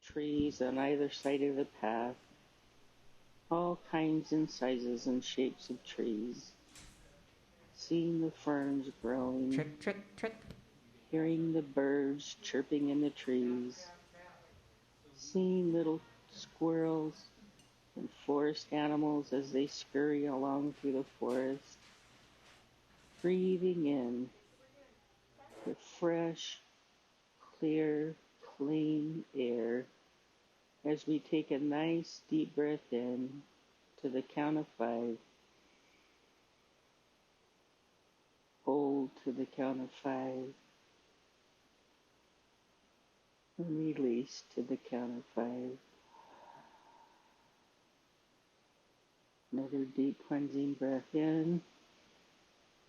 trees on either side of the path, all kinds and sizes and shapes of trees, seeing the ferns growing, Trick, trick, trick. hearing the birds chirping in the trees, seeing little squirrels and forest animals as they scurry along through the forest, breathing in the fresh, clear, clean air as we take a nice deep breath in to the count of 5, hold to the count of 5, and release to the count of 5. Another deep cleansing breath in.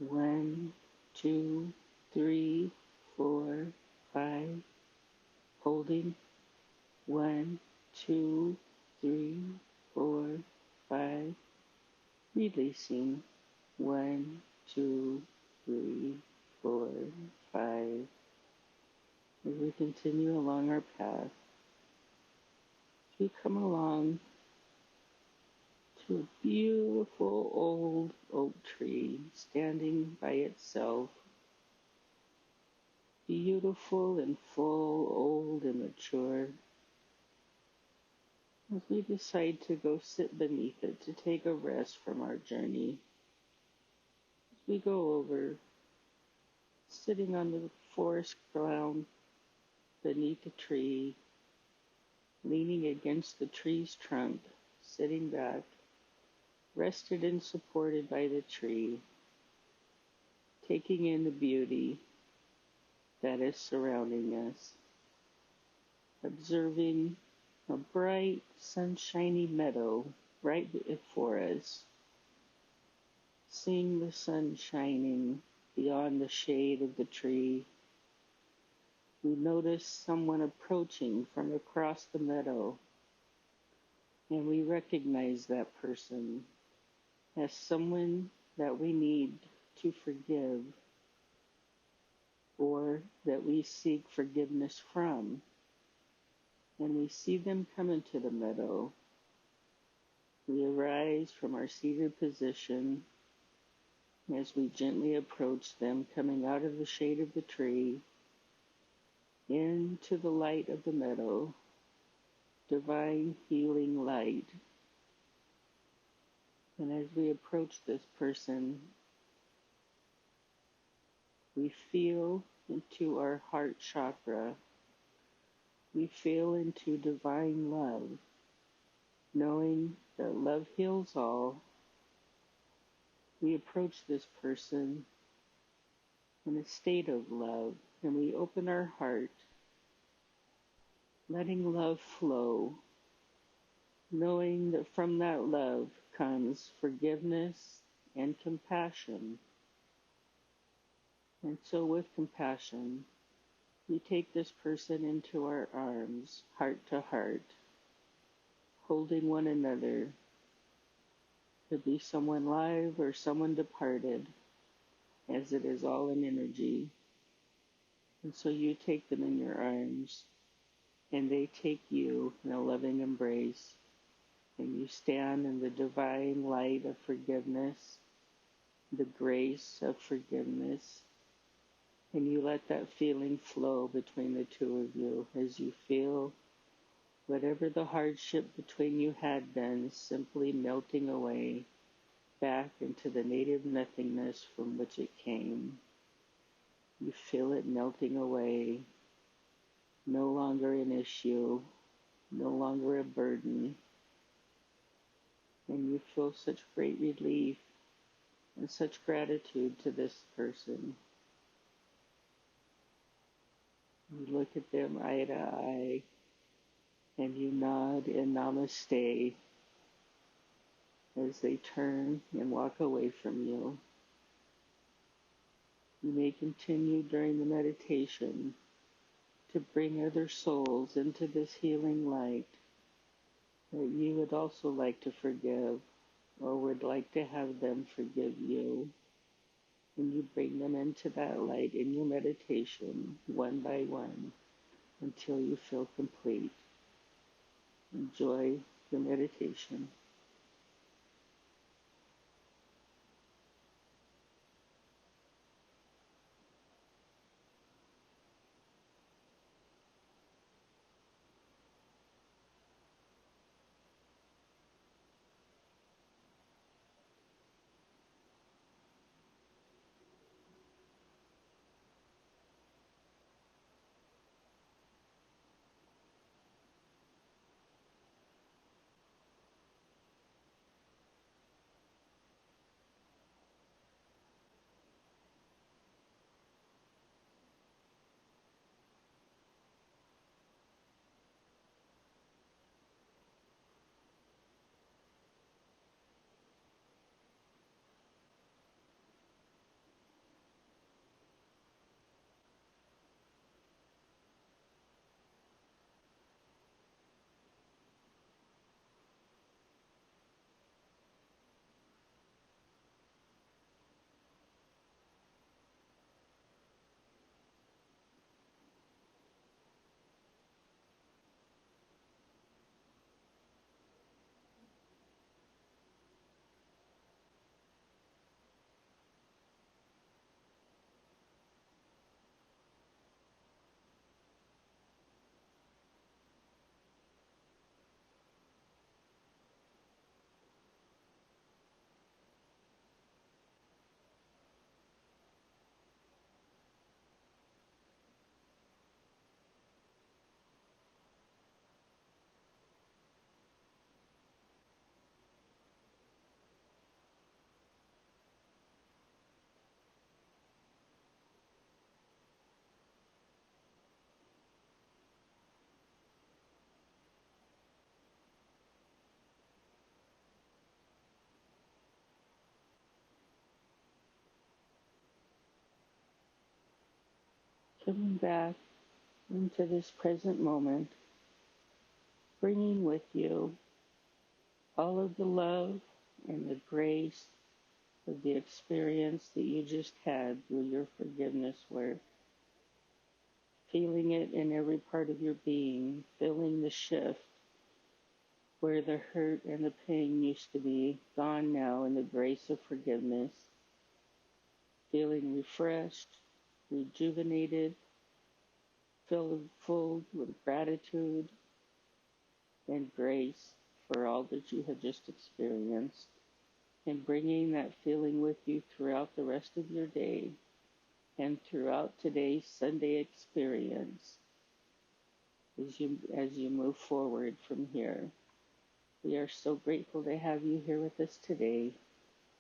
1, 2, 3, 4, 5. Holding. 1, 2, 3, 4, 5. Releasing. 1, 2, 3, 4, 5. As we continue along our path, we come along to a beautiful old oak tree standing by itself. Beautiful and full, old and mature. As we decide to go sit beneath it to take a rest from our journey, as we go over, sitting on the forest ground beneath the tree, leaning against the tree's trunk, sitting back, rested and supported by the tree, taking in the beauty that is surrounding us, observing a bright, sunshiny meadow right before us, seeing the sun shining beyond the shade of the tree. We notice someone approaching from across the meadow, and we recognize that person as someone that we need to forgive or that we seek forgiveness from. And we see them come into the meadow. We arise from our seated position as we gently approach them, coming out of the shade of the tree into the light of the meadow, divine healing light. And as we approach this person, we feel into our heart chakra. We feel into divine love, knowing that love heals all. We approach this person in a state of love, and we open our heart, letting love flow, knowing that from that love comes forgiveness and compassion. And so with compassion, we take this person into our arms, heart to heart, holding one another. Could be someone live or someone departed, as it is all an energy. And so you take them in your arms, and they take you in a loving embrace, and you stand in the divine light of forgiveness, the grace of forgiveness, and you let that feeling flow between the two of you as you feel whatever the hardship between you had been simply melting away back into the native nothingness from which it came. You feel it melting away, no longer an issue, no longer a burden, and you feel such great relief and such gratitude to this person. You look at them eye to eye, and you nod in namaste as they turn and walk away from you. You may continue during the meditation to bring other souls into this healing light that you would also like to forgive or would like to have them forgive you. And you bring them into that light in your meditation one by one until you feel complete. Enjoy your meditation. Coming back into this present moment, bringing with you all of the love and the grace of the experience that you just had through your forgiveness work, feeling it in every part of your being, feeling the shift where the hurt and the pain used to be, gone now in the grace of forgiveness, feeling refreshed, rejuvenated, filled full with gratitude and grace for all that you had just experienced, and bringing that feeling with you throughout the rest of your day and throughout today's Sunday experience as you move forward from here. We are so grateful to have you here with us today.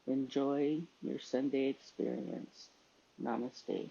Enjoy your Sunday experience. Namaste.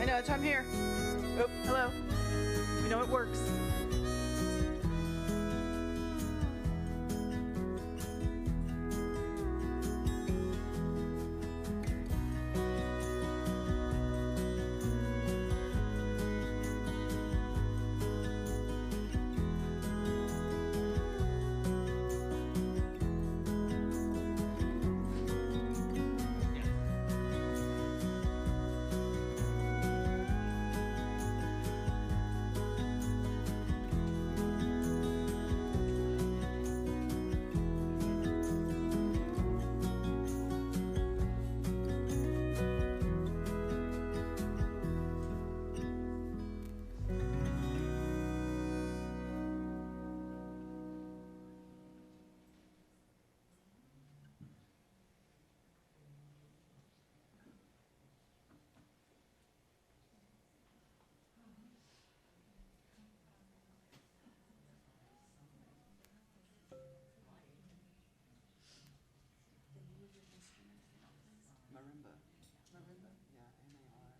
I know, that's why I'm here. Oh, hello. We know it works. Marimba. Marimba? Yeah, M-A-R.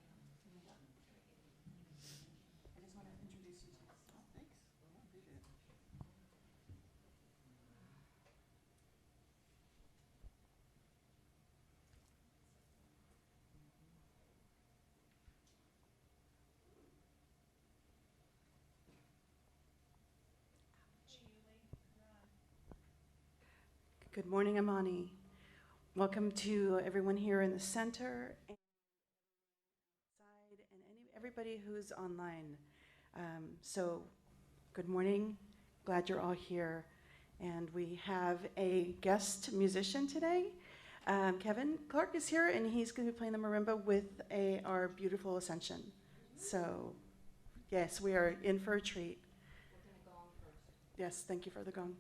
I just want to introduce you to. Oh, thanks. I appreciate it. Good morning, Amani. Welcome to everyone here in the center and outside, and everybody who's online. So, good morning. Glad you're all here. And we have a guest musician today. Kevin Clark is here, and he's going to be playing the marimba with our beautiful Ascension. So, yes, we are in for a treat. We're going to gong first. Yes, thank you for the gong.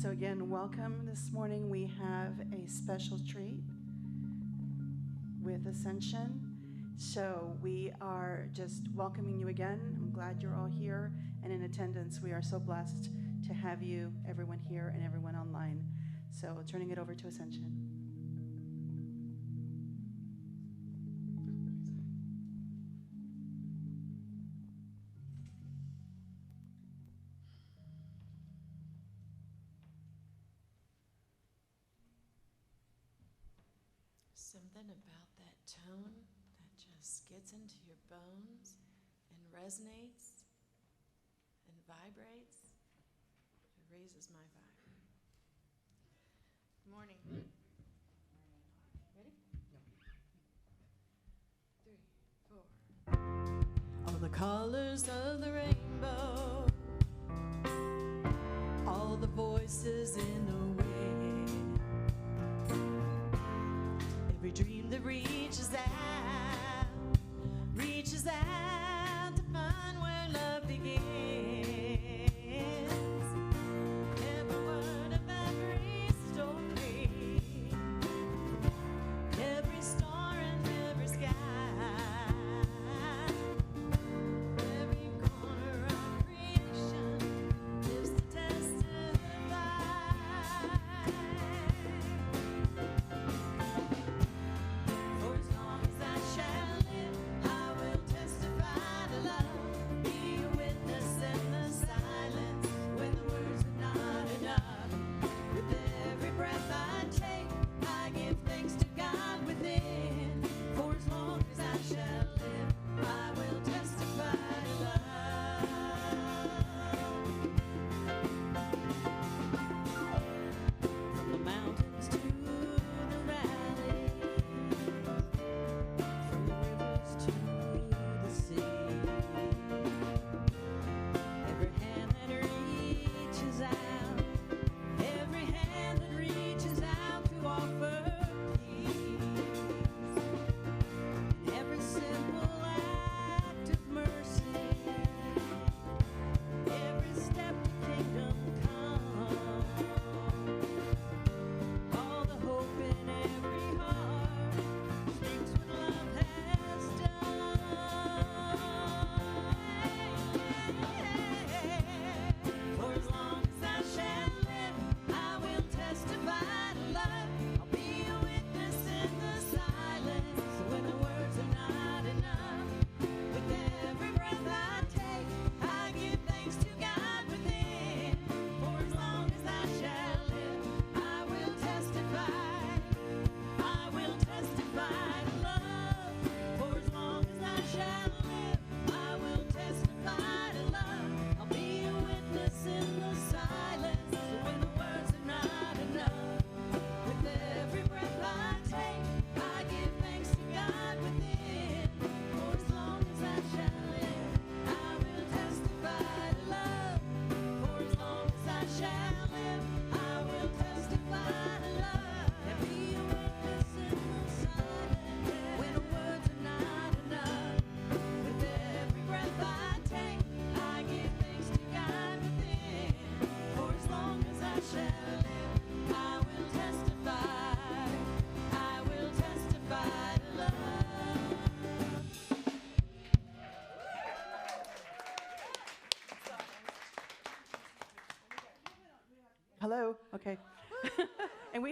So again, welcome. This morning we have a special treat with Ascension. So we are just welcoming you again. I'm glad you're all here and in attendance. We are so blessed to have you, everyone here and everyone online. So turning it over to Ascension. Something about that tone that just gets into your bones and resonates and vibrates. It raises my vibe. Good morning. Ready? Yeah. 3, 4. All the colors of the rainbow, all the voices in the wind. Every dream that reaches out to find where love begins. Every word of every story, every star and every sky, every corner of creation lives to testify. For as long as I shall live, I will testify.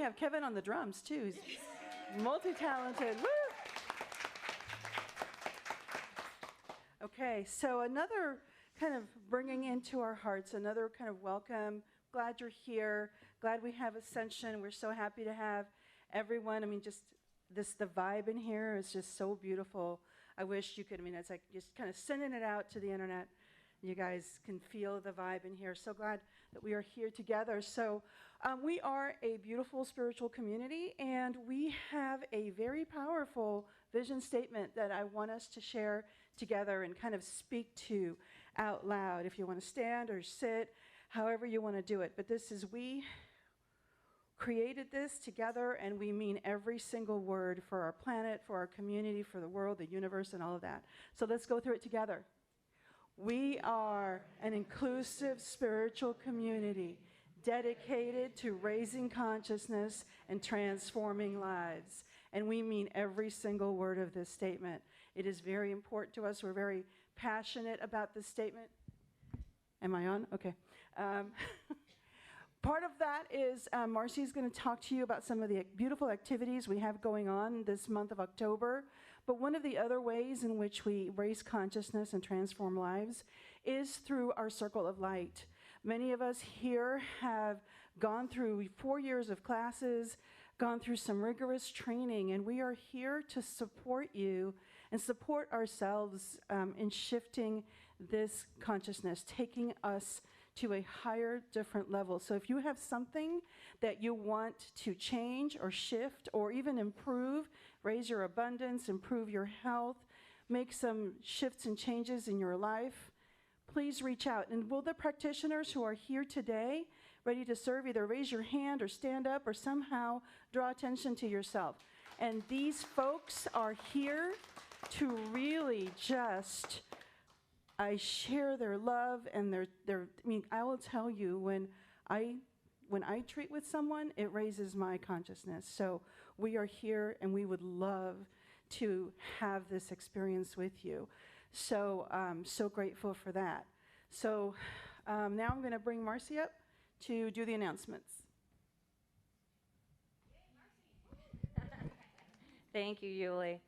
have Kevin on the drums, too. He's multi-talented. Woo! Okay, so another kind of bringing into our hearts, another kind of welcome. Glad you're here. Glad we have Ascension. We're so happy to have everyone. I mean, just the vibe in here is just so beautiful. I wish you could, I mean, it's like just kind of sending it out to the internet. You guys can feel the vibe in here. So glad that we are here together. So we are a beautiful spiritual community, and we have a very powerful vision statement that I want us to share together and kind of speak to out loud. If you want to stand or sit, however you want to do it. But this is, we created this together, and we mean every single word for our planet, for our community, for the world, the universe, and all of that. So let's go through it together. We are an inclusive spiritual community dedicated to raising consciousness and transforming lives. And we mean every single word of this statement. It is very important to us. We're very passionate about this statement. Am I on? Okay. Part of that is Marcy's going to talk to you about some of the beautiful activities we have going on this month of October. But one of the other ways in which we raise consciousness and transform lives is through our Circle of Light. Many of us here have gone through 4 years of classes, gone through some rigorous training, and we are here to support you and support ourselves in shifting this consciousness, taking us to a higher, different level. So if you have something that you want to change or shift or even improve, raise your abundance, improve your health, make some shifts and changes in your life, please reach out. And will the practitioners who are here today, ready to serve, either raise your hand or stand up or somehow draw attention to yourself. And these folks are here to really just I share their love and their I mean, I will tell you, when I treat with someone, it raises my consciousness. So we are here, and we would love to have this experience with you. So I'm so grateful for that. So now I'm going to bring Marcy up to do the announcements. Thank you, Yuli.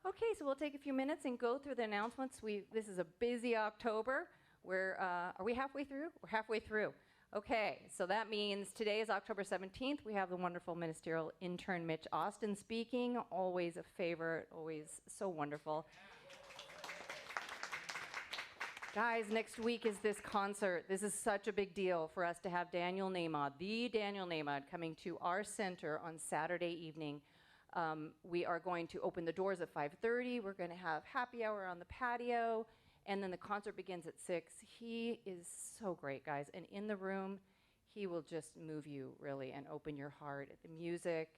Okay, so we'll take a few minutes and go through the announcements. This is a busy October. Are we halfway through? We're halfway through. Okay, so that means today is October 17th. We have the wonderful ministerial intern Mitch Austin speaking. Always a favorite, always so wonderful. Guys, next week is this concert. This is such a big deal for us to have Daniel Namod, the Daniel Namod, coming to our center on Saturday evening. We are going to open the doors at 5:30. We're going to have happy hour on the patio, and then the concert begins at 6. He is so great, guys. And in the room, he will just move you, really, and open your heart at the music.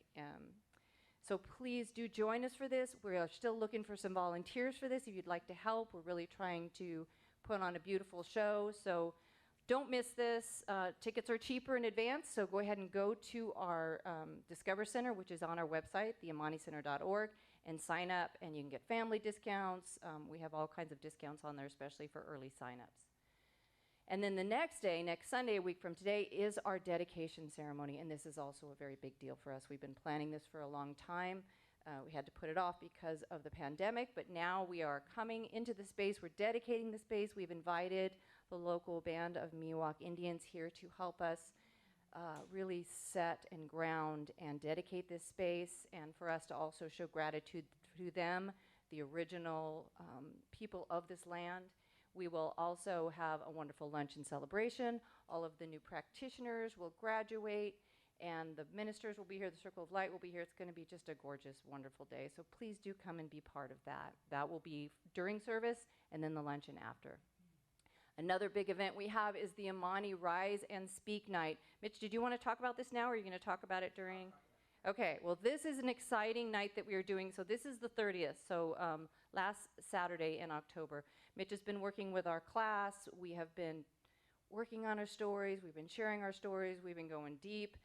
So please do join us for this. We are still looking for some volunteers for this. If you'd like to help, we're really trying to put on a beautiful show. So don't miss this. Tickets are cheaper in advance, so go ahead and go to our Discover Center, which is on our website, theamanicenter.org, and sign up, and you can get family discounts. We have all kinds of discounts on there, especially for early signups. And then the next day, next Sunday, a week from today, is our dedication ceremony, and this is also a very big deal for us. We've been planning this for a long time. We had to put it off because of the pandemic, but now we are coming into the space. We're dedicating the space. We've invited the local band of Miwok Indians here to help us really set and ground and dedicate this space, and for us to also show gratitude to them, the original people of this land. We will also have a wonderful lunch and celebration. All of the new practitioners will graduate, and the ministers will be here. The Circle of Light will be here. It's going to be just a gorgeous, wonderful day. So please do come and be part of that. That will be during service, and then the luncheon after. Another big event we have is the Amani Rise and Speak Night. Mitch, did you want to talk about this now, or are you going to talk about it during? Okay, well, this is an exciting night that we are doing. So this is the 30th, so last Saturday in October. Mitch has been working with our class. We have been working on our stories. We've been sharing our stories. We've been going deep,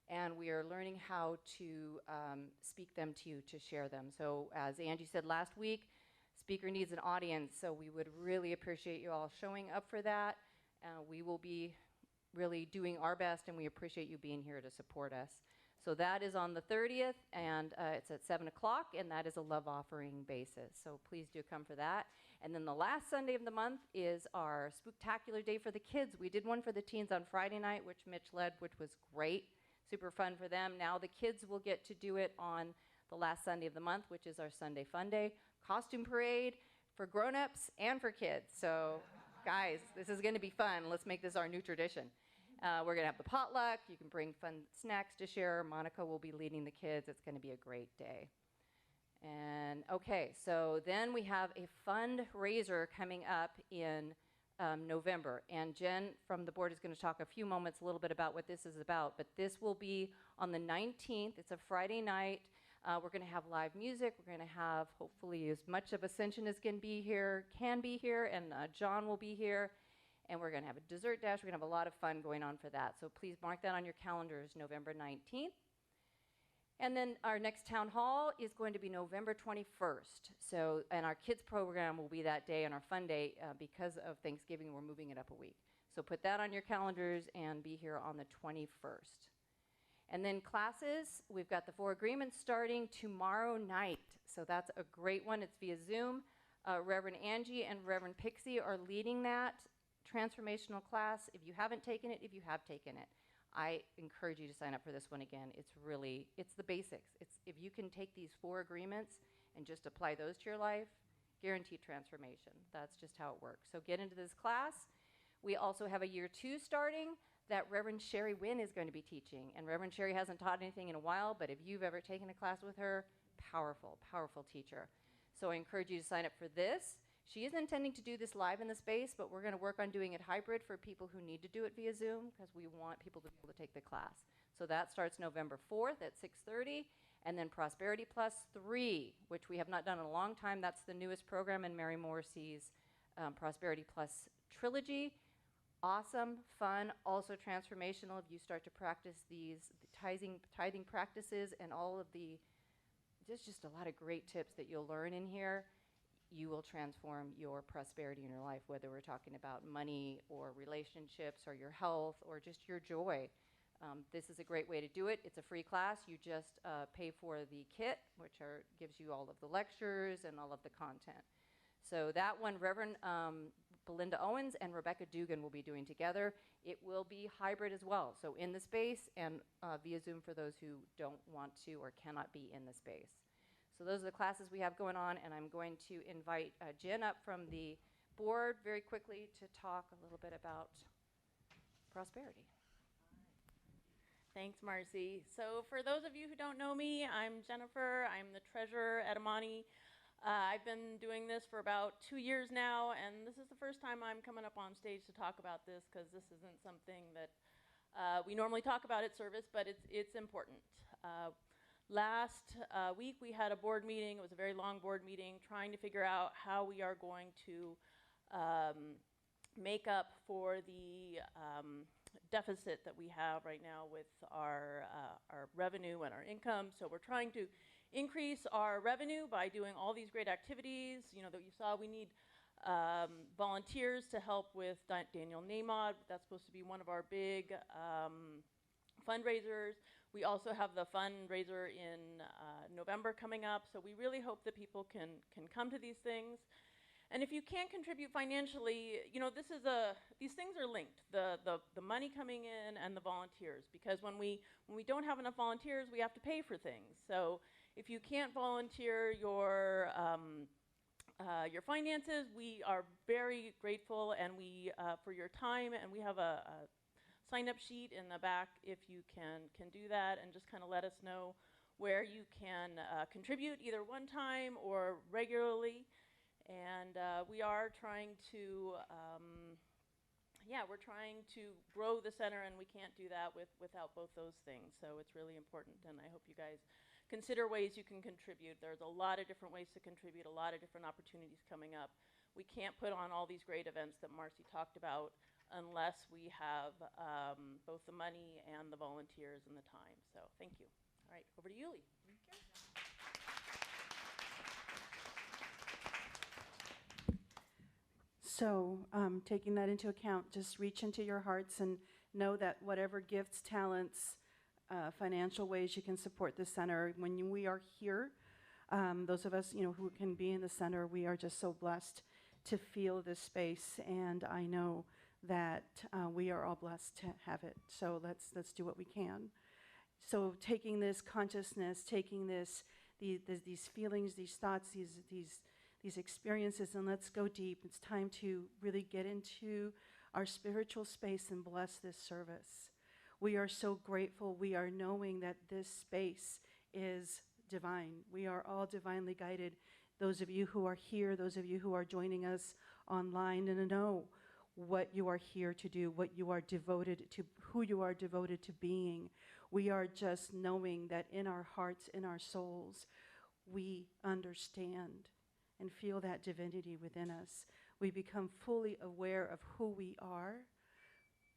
and we are learning how to speak them to you, to share them. So as Angie said last week, speaker needs an audience, so we would really appreciate you all showing up for that. We will be really doing our best, and we appreciate you being here to support us. So that is on the 30th, and it's at 7 o'clock, and that is a love offering basis. So please do come for that. And then the last Sunday of the month is our spooktacular day for the kids. We did one for the teens on Friday night, which Mitch led, which was great, super fun for them. Now the kids will get to do it on the last Sunday of the month, which is our Sunday Fun Day. Costume parade for grown-ups and for kids. So guys, this is going to be fun. Let's make this our new tradition. We're going to have the potluck. You can bring fun snacks to share. Monica will be leading the kids. It's going to be a great day. And okay, so then we have a fundraiser coming up in November. And Jen from the board is going to talk a few moments a little bit about what this is about. But this will be on the 19th. It's a Friday night. We're going to have live music. We're going to have hopefully as much of Ascension as can be here, and John will be here. And we're going to have a dessert dash. We're going to have a lot of fun going on for that. So please mark that on your calendars, November 19th. And then our next town hall is going to be November 21st. So, and our kids program will be that day, and our fun day, because of Thanksgiving, we're moving it up a week. So put that on your calendars and be here on the 21st. And then classes, we've got the 4 agreements starting tomorrow night. So that's a great one. It's via Zoom. Reverend Angie and Reverend Pixie are leading that transformational class. If you haven't taken it, if you have taken it, I encourage you to sign up for this one again. It's the basics. If you can take these 4 agreements and just apply those to your life, guaranteed transformation. That's just how it works. So get into this class. We also have a year 2 starting that Reverend Sherry Wynn is going to be teaching. And Reverend Sherry hasn't taught anything in a while, but if you've ever taken a class with her, powerful, powerful teacher. So I encourage you to sign up for this. She is intending to do this live in the space, but we're going to work on doing it hybrid for people who need to do it via Zoom, because we want people to be able to take the class. So that starts November 4th at 6:30, and then Prosperity Plus 3, which we have not done in a long time. That's the newest program in Mary Morrissey's Prosperity Plus trilogy. Awesome, fun, also transformational if you start to practice these tithing practices and all of the, there's just a lot of great tips that you'll learn in here. You will transform your prosperity in your life, whether we're talking about money or relationships or your health or just your joy. This is a great way to do it. It's a free class. You just pay for the kit, which gives you all of the lectures and all of the content. So that one, Reverend Belinda Owens and Rebecca Dugan will be doing together. It will be hybrid as well, so in the space and via Zoom for those who don't want to or cannot be in the space. So those are the classes we have going on, and I'm going to invite Jen up from the board very quickly to talk a little bit about prosperity. Thanks, Marcy. So for those of you who don't know me, I'm Jennifer. I'm the treasurer at Amani. I've been doing this for about 2 years now, and this is the first time I'm coming up on stage to talk about this, because this isn't something that we normally talk about at service, but it's important. Last week we had a board meeting. It was a very long board meeting trying to figure out how we are going to make up for the deficit that we have right now with our revenue and our income. So we're trying to increase our revenue by doing all these great activities. You know, that you saw, we need volunteers to help with Daniel Namod. That's supposed to be one of our big fundraisers. We also have the fundraiser in November coming up, so we really hope that people can come to these things. And if you can't contribute financially, you know, these things are linked, the money coming in and the volunteers, because when we don't have enough volunteers, we have to pay for things. So if you can't volunteer your finances, we are very grateful and for your time, and we have a sign-up sheet in the back if you can do that, and just kind of let us know where you can contribute either one time or regularly. And we are trying to, we're trying to grow the center, and we can't do that without both those things. So it's really important, and I hope you guys consider ways you can contribute. There's a lot of different ways to contribute, a lot of different opportunities coming up. We can't put on all these great events that Marcy talked about unless we have both the money and the volunteers and the time. So thank you. All right, over to you, Lee. So taking that into account, just reach into your hearts and know that whatever gifts, talents, financial ways you can support the center. When we are here, those of us, who can be in the center, we are just so blessed to feel this space, and I know that we are all blessed to have it. So let's do what we can. So taking this consciousness, taking these feelings, these thoughts, these experiences, and let's go deep. It's time to really get into our spiritual space and bless this service. We are so grateful. We are knowing that this space is divine. We are all divinely guided. Those of you who are here, those of you who are joining us online, and know what you are here to do, what you are devoted to, who you are devoted to being. We are just knowing that in our hearts, in our souls, we understand and feel that divinity within us. We become fully aware of who we are,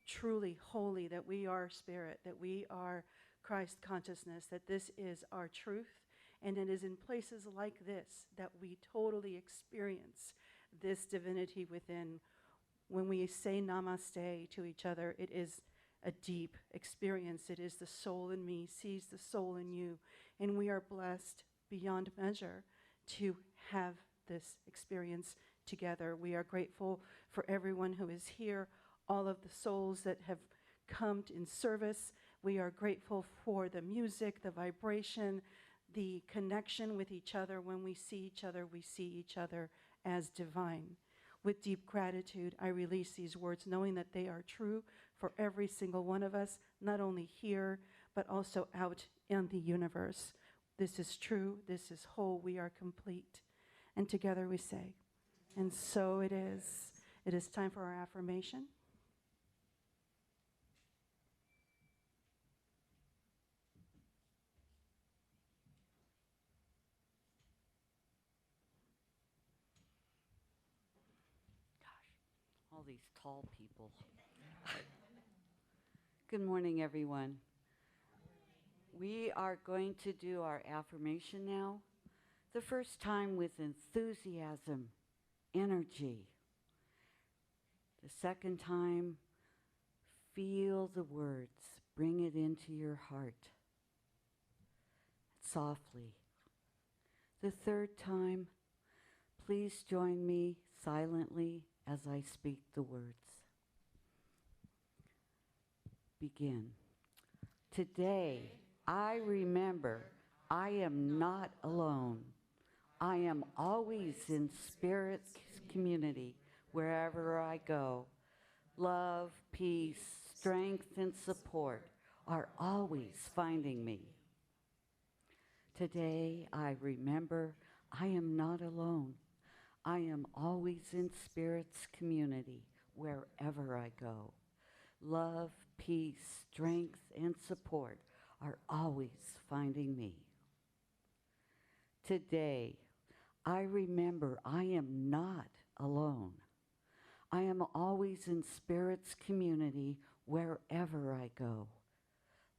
truly holy, that we are spirit, that we are Christ consciousness, that this is our truth. And it is in places like this that we totally experience this divinity within. When we say namaste to each other, it is a deep experience. It is the soul in me sees the soul in you. And we are blessed beyond measure to have this experience together. We are grateful for everyone who is here, all of the souls that have come in service. We are grateful for the music, the vibration, the connection with each other. When we see each other as divine. With deep gratitude, I release these words, knowing that they are true for every single one of us, not only here, but also out in the universe. This is true, this is whole, we are complete. And together we say, and so it is. It is time for our affirmation. All these tall people. Good morning, everyone. We are going to do our affirmation now. The first time with enthusiasm, energy. The second time, feel the words. Bring it into your heart. Softly. The third time, please join me silently as I speak the words. Begin. Today, I remember I am not alone. I am always in spirit's community wherever I go. Love, peace, strength, and support are always finding me. Today, I remember I am not alone. I am always in spirit's community wherever I go. Love, peace, strength, and support are always finding me. Today, I remember I am not alone. I am always in spirit's community wherever I go.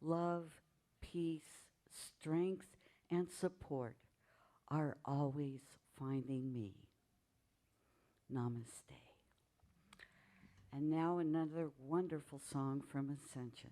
Love, peace, strength, and support are always finding me. Namaste. And now another wonderful song from Ascension.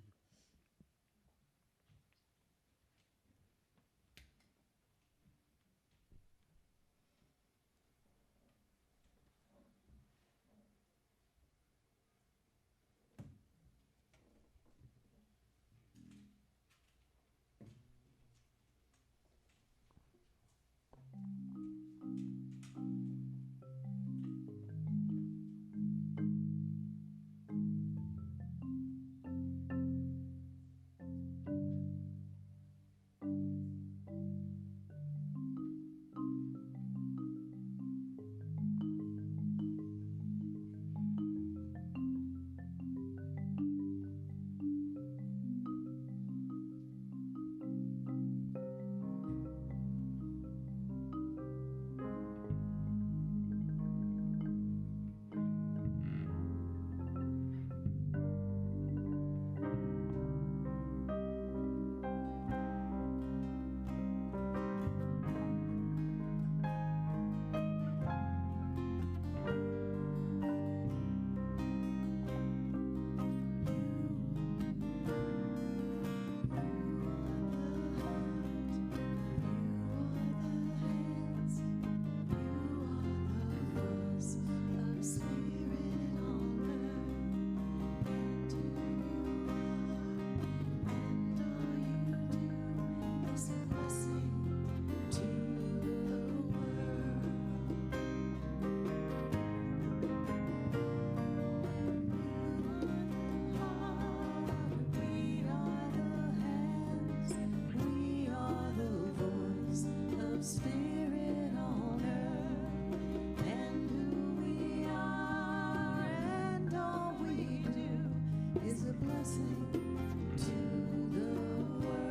Spirit on earth, and who we are and all we do is a blessing to the world.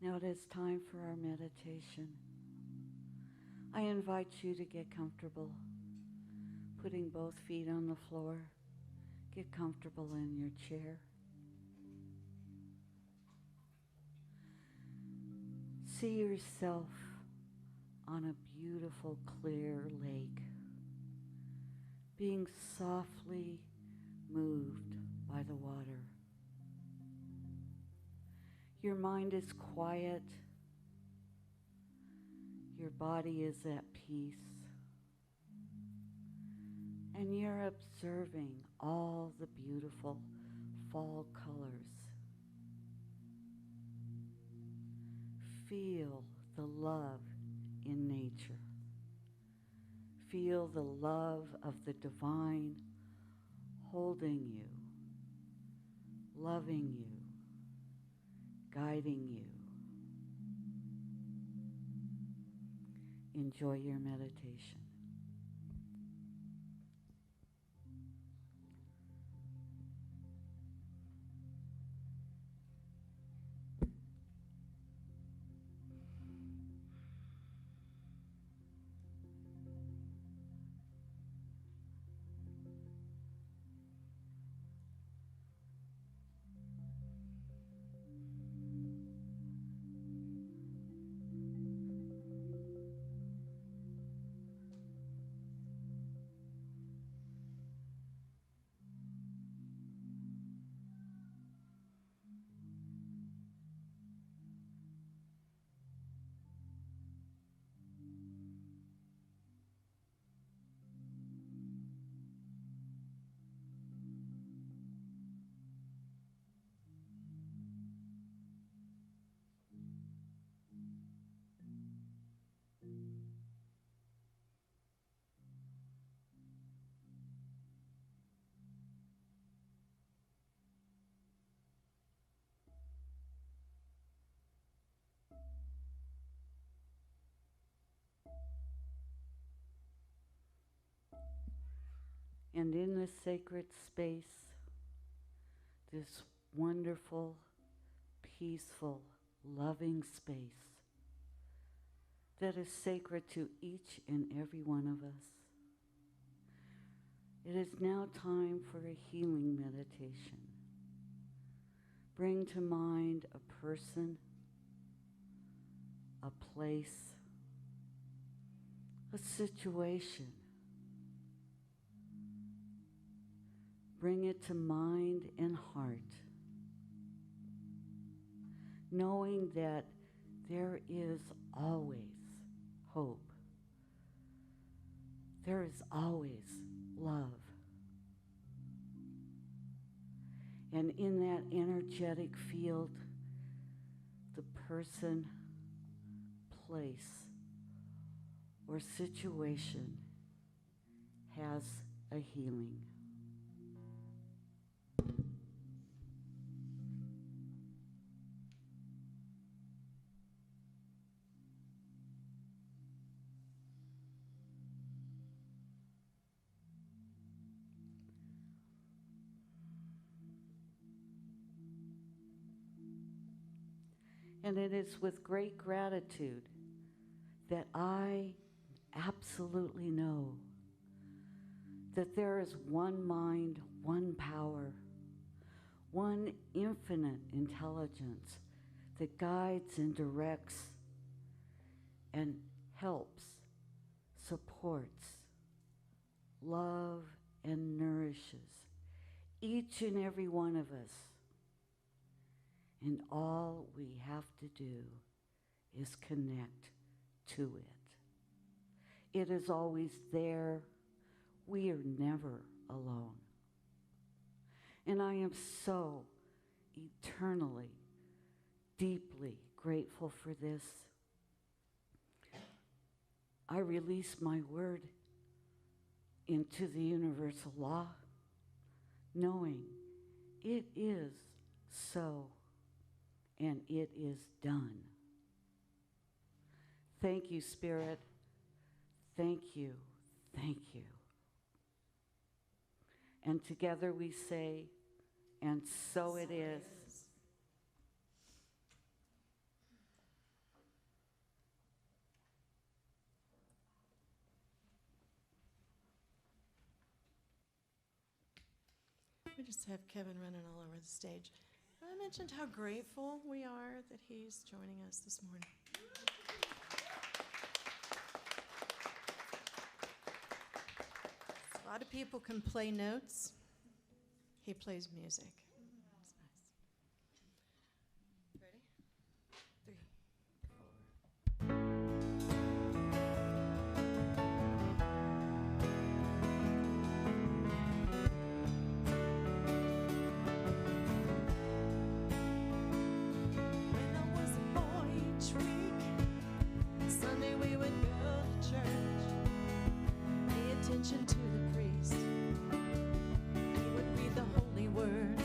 Now it is time for our meditation. I invite you to get comfortable, putting both feet on the floor. Get comfortable in your chair. See yourself on a beautiful, clear lake, being softly moved by the water. Your mind is quiet. Your body is at peace. And you're observing all the beautiful fall colors. Feel the love in nature. Feel the love of the divine holding you, loving you, guiding you. Enjoy your meditation. And in this sacred space, this wonderful, peaceful, loving space that is sacred to each and every one of us, it is now time for a healing meditation. Bring to mind a person, a place, a situation. Bring it to mind and heart, knowing that there is always hope. There is always love. And in that energetic field, the person, place, or situation has a healing. And it is with great gratitude that I absolutely know that there is one mind, one power, one infinite intelligence that guides and directs and helps, supports, love, and nourishes each and every one of us. And all we have to do is connect to it. It is always there. We are never alone. And I am so eternally, deeply grateful for this. I release my word into the universal law, knowing it is so. And it is done. Thank you, Spirit. Thank you. Thank you. And together we say, and so it is. We just have Kevin running all over the stage. I mentioned how grateful we are that he's joining us this morning. A lot of people can play notes. He plays music. That's nice. Ready? 3, 4. Sunday we would go to church, pay attention to the priest. He would read the holy word.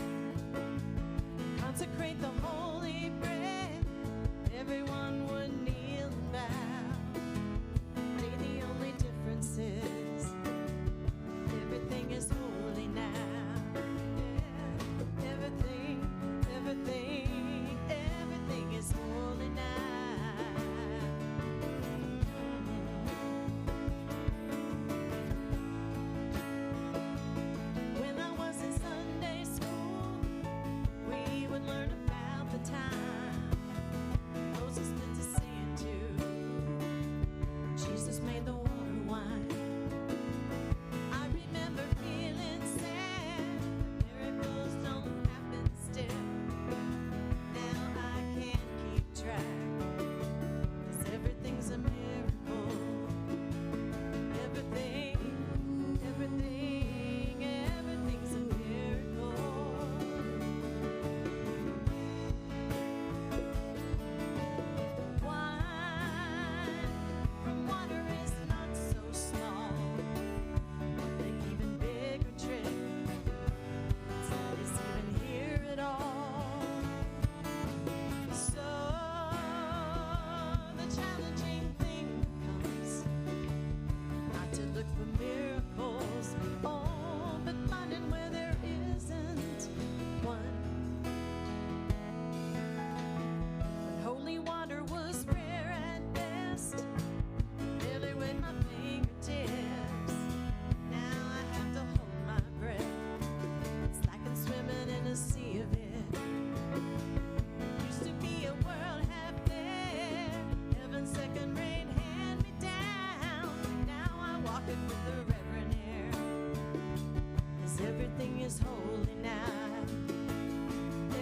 is holy now.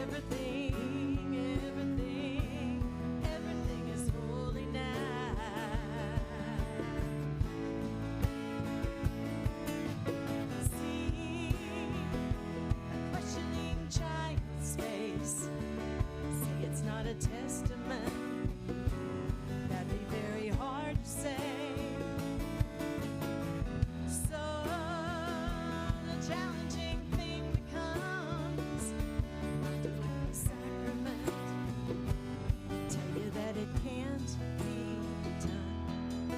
Everything is holy now. See a questioning child's face. Say it's not a testament. That'd be very hard to say. So the challenging thing becomes doing the sacrament. Tell you that it can't be done.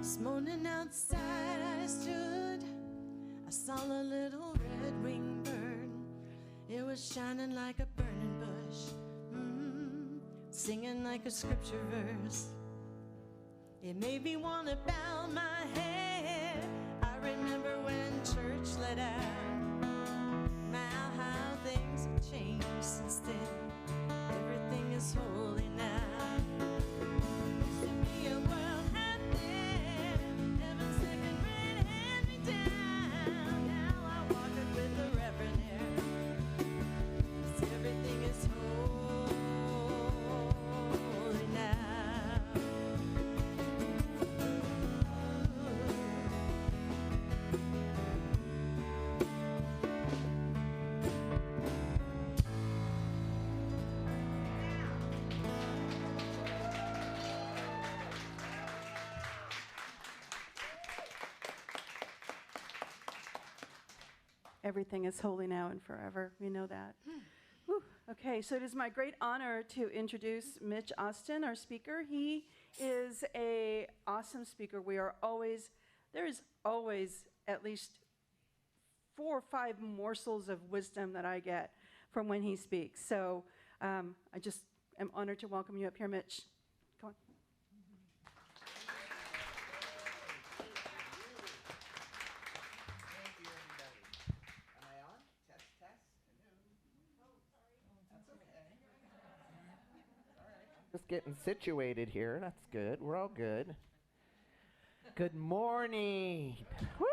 This morning outside I stood. I saw a little red-winged bird. It was shining like a burning bush, singing like a scripture verse. It made me want to bow my head. I remember when church let out. Now how things have changed since then. Everything is holy now. Used to be a world out there. Heaven's second grade hand me down. Now I walk it with the Reverend here. 'Cause everything is holy now. Everything is holy now and forever. We know that. Whew. Okay, so it is my great honor to introduce Mitch Austin, our speaker. He is a awesome speaker. There is always at least 4 or 5 morsels of wisdom that I get from when he speaks. So I just am honored to welcome you up here, Mitch. Come on. Thank you, everybody. Am I on? Test, test. Hello. Oh, sorry. That's okay. All right. I'm just getting situated here. That's good. We're all good. Good morning. Woo!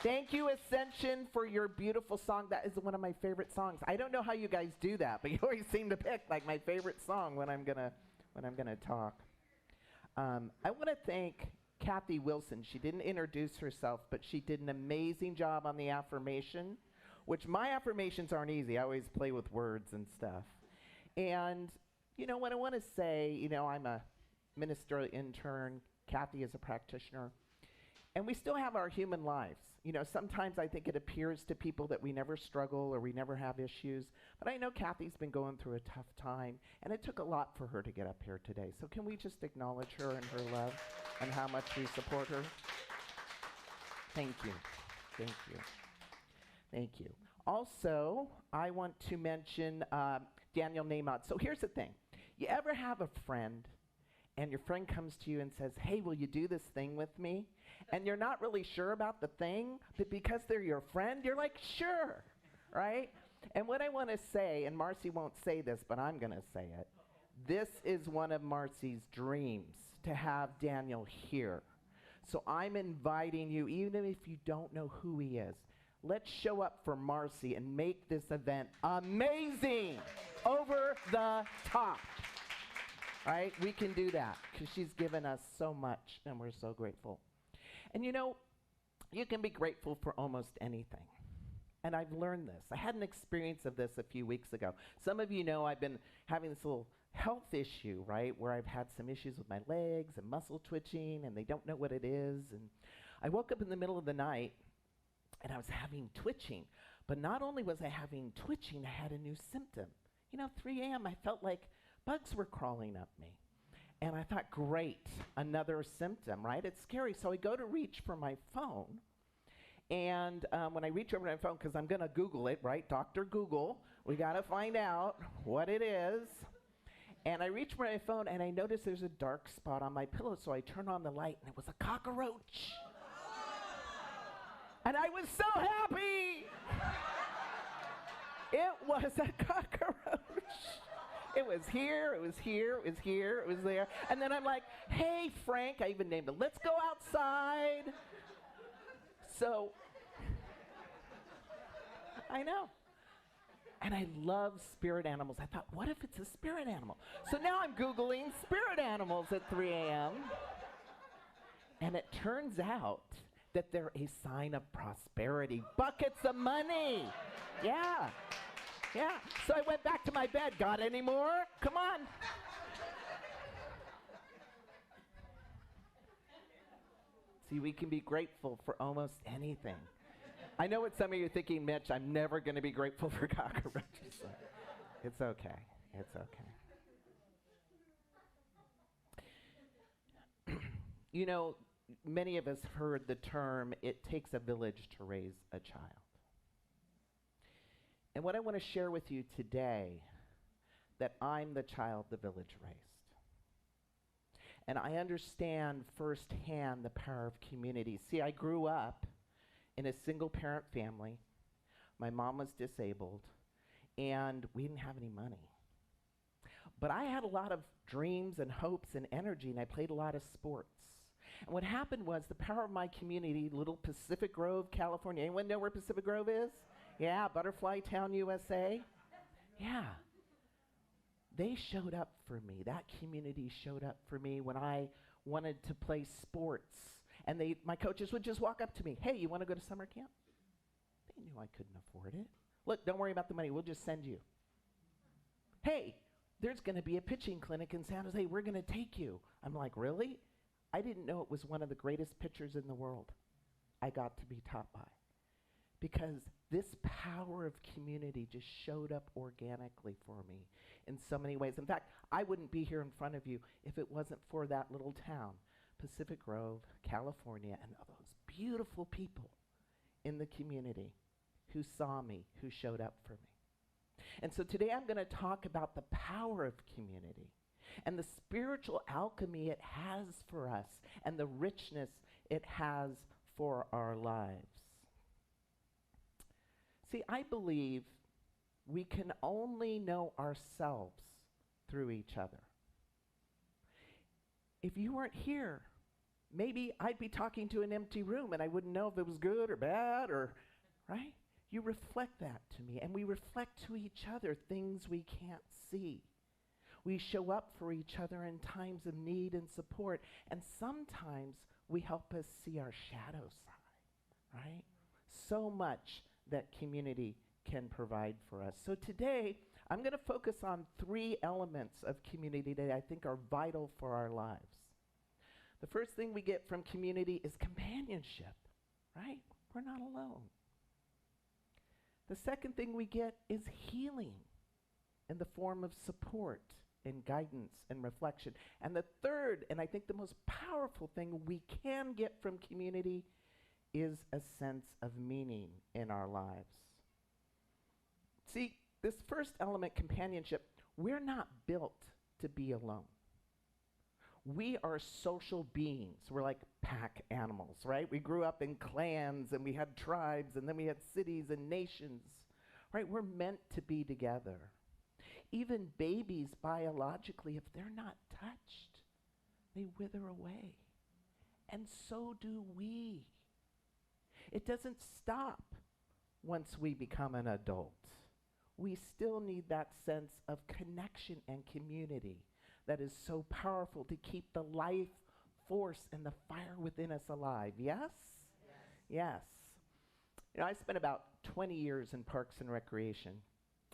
Thank you, Ascension, for your beautiful song. That is one of my favorite songs. I don't know how you guys do that, but you always seem to pick like my favorite song when I'm gonna talk. I want to thank Kathy Wilson. She didn't introduce herself, but she did an amazing job on the affirmation, which my affirmations aren't easy. I always play with words and stuff. And, you know, what I want to say, you know, I'm a ministerial intern. Kathy is a practitioner. And we still have our human lives. You know, sometimes I think it appears to people that we never struggle or we never have issues. But I know Kathy's been going through a tough time, and it took a lot for her to get up here today. So can we just acknowledge her and her love and how much we support her? Thank you. Thank you. Thank you. Also, I want to mention Daniel Namod. So here's the thing. You ever have a friend, and your friend comes to you and says, hey, will you do this thing with me? And you're not really sure about the thing, but because they're your friend, you're like, sure, right? And what I want to say, and Marcy won't say this, but I'm going to say it. This is one of Marcy's dreams, to have Daniel here. So I'm inviting you, even if you don't know who he is, let's show up for Marcy and make this event amazing, over the top. Right? We can do that because she's given us so much, and we're so grateful. And you know, you can be grateful for almost anything. And I've learned this. I had an experience of this a few weeks ago. Some of you know I've been having this little health issue, right, where I've had some issues with my legs and muscle twitching, and they don't know what it is. And I woke up in the middle of the night, and I was having twitching. But not only was I having twitching, I had a new symptom. You know, 3 a.m., I felt like bugs were crawling up me. And I thought, great, another symptom, right? It's scary. So I go to reach for my phone. And when I reach over my phone, because I'm going to Google it, right? Dr. Google, we got to find out what it is. And I reach for my phone, and I notice there's a dark spot on my pillow. So I turn on the light, and it was a cockroach. And I was so happy. It was a cockroach. It was here, it was here, it was here, it was there. And then I'm like, hey, Frank, I even named him, let's go outside. So, I know. And I love spirit animals. I thought, what if it's a spirit animal? So now I'm Googling spirit animals at 3 a.m. And it turns out that they're a sign of prosperity. Buckets of money. Yeah. Yeah. So I went back to my bed. Got any more? Come on. See, we can be grateful for almost anything. I know what some of you are thinking, Mitch, I'm never going to be grateful for cockroaches. It's okay. It's okay. You know, many of us heard the term, it takes a village to raise a child. And what I want to share with you today, that I'm the child the village raised. And I understand firsthand the power of community. See, I grew up in a single-parent family. My mom was disabled, and we didn't have any money. But I had a lot of dreams and hopes and energy, and I played a lot of sports. And what happened was the power of my community, little Pacific Grove, California. Anyone know where Pacific Grove is? Yeah, Butterfly Town, USA? Yeah. They showed up for me. That community showed up for me when I wanted to play sports. And my coaches would just walk up to me. Hey, you want to go to summer camp? They knew I couldn't afford it. Look, don't worry about the money. We'll just send you. Hey, there's going to be a pitching clinic in San Jose. We're going to take you. I'm like, really? I didn't know it was one of the greatest pitchers in the world I got to be taught by. Because this power of community just showed up organically for me in so many ways. In fact, I wouldn't be here in front of you if it wasn't for that little town, Pacific Grove, California, and all those beautiful people in the community who saw me, who showed up for me. And so today I'm going to talk about the power of community and the spiritual alchemy it has for us and the richness it has for our lives. See, I believe we can only know ourselves through each other. If you weren't here, maybe I'd be talking to an empty room and I wouldn't know if it was good or bad or, right? You reflect that to me, and we reflect to each other things we can't see. We show up for each other in times of need and support, and sometimes we help us see our shadow side, right? So much that community can provide for us. So today, I'm going to focus on 3 elements of community that I think are vital for our lives. The first thing we get from community is companionship, right? We're not alone. The second thing we get is healing in the form of support and guidance and reflection. And the third, and I think the most powerful thing we can get from community is a sense of meaning in our lives. See, this first element, companionship, we're not built to be alone. We are social beings. We're like pack animals, right? We grew up in clans, and we had tribes, and then we had cities and nations, right? We're meant to be together. Even babies, biologically, if they're not touched, they wither away. And so do we. It doesn't stop once we become an adult. We still need that sense of connection and community that is so powerful to keep the life force and the fire within us alive. Yes? Yes. You know, I spent about 20 years in Parks and Recreation,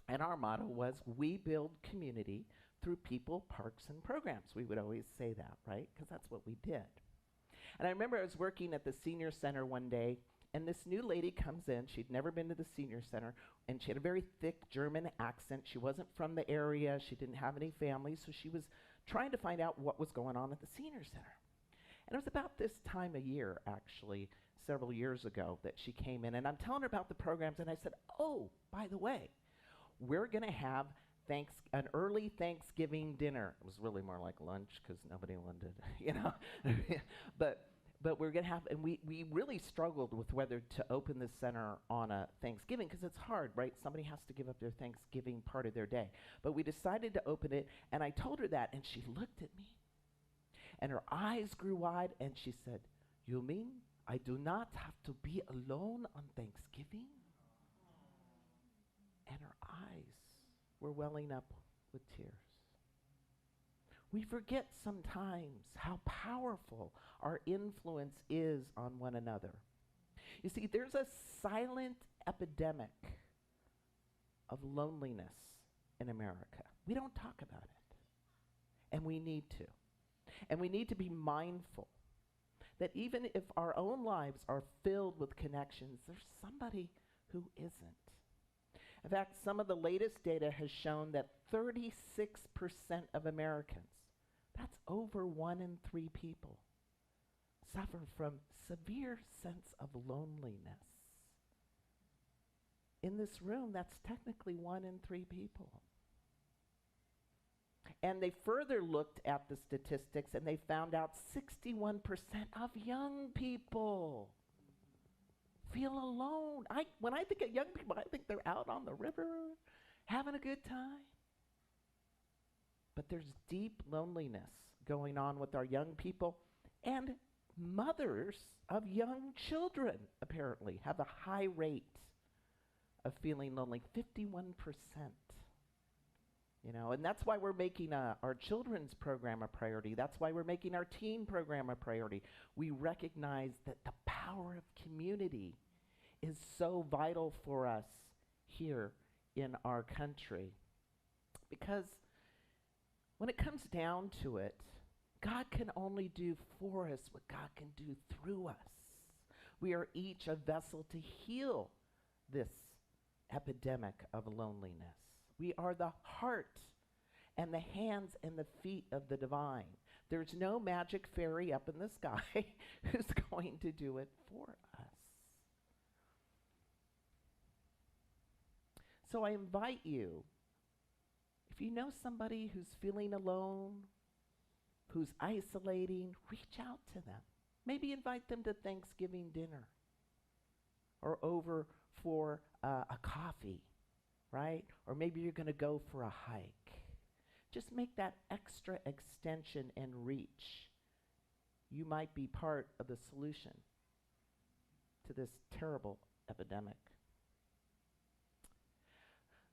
and our motto was, we build community through people, parks, and programs. We would always say that, right? Because that's what we did. And I remember I was working at the senior center one day, and this new lady comes in. She'd never been to the senior center, and she had a very thick German accent. She wasn't from the area. She didn't have any family, so she was trying to find out what was going on at the senior center. And it was about this time of year, actually, several years ago, that she came in. And I'm telling her about the programs, and I said, oh, by the way, we're going to have an early Thanksgiving dinner. It was really more like lunch because nobody wanted, you know. But we're going to have, and we really struggled with whether to open this center on a Thanksgiving because it's hard, right? Somebody has to give up their Thanksgiving part of their day. But we decided to open it, and I told her that, and she looked at me, and her eyes grew wide, and she said, you mean I do not have to be alone on Thanksgiving. And her eyes were welling up with tears. We forget sometimes how powerful our influence is on one another. You see, there's a silent epidemic of loneliness in America. We don't talk about it. And we need to. And we need to be mindful that even if our own lives are filled with connections, there's somebody who isn't. In fact, some of the latest data has shown that 36% of Americans, that's over 1 in 3 people, suffer from severe sense of loneliness. In this room, that's technically 1 in 3 people. And they further looked at the statistics and they found out 61% of young people feel alone. When I think of young people, I think they're out on the river having a good time. But there's deep loneliness going on with our young people, and mothers of young children apparently have a high rate of feeling lonely, 51%. You know, and that's why we're making our children's program a priority. That's why we're making our teen program a priority. We recognize that the power of community is so vital for us here in our country. Because when it comes down to it, God can only do for us what God can do through us. We are each a vessel to heal this epidemic of loneliness. We are the heart and the hands and the feet of the divine. There's no magic fairy up in the sky who's going to do it for us. So I invite you, if you know somebody who's feeling alone, who's isolating, reach out to them. Maybe invite them to Thanksgiving dinner or over for a coffee, right? Or maybe you're going to go for a hike. Just make that extra extension and reach. You might be part of the solution to this terrible epidemic.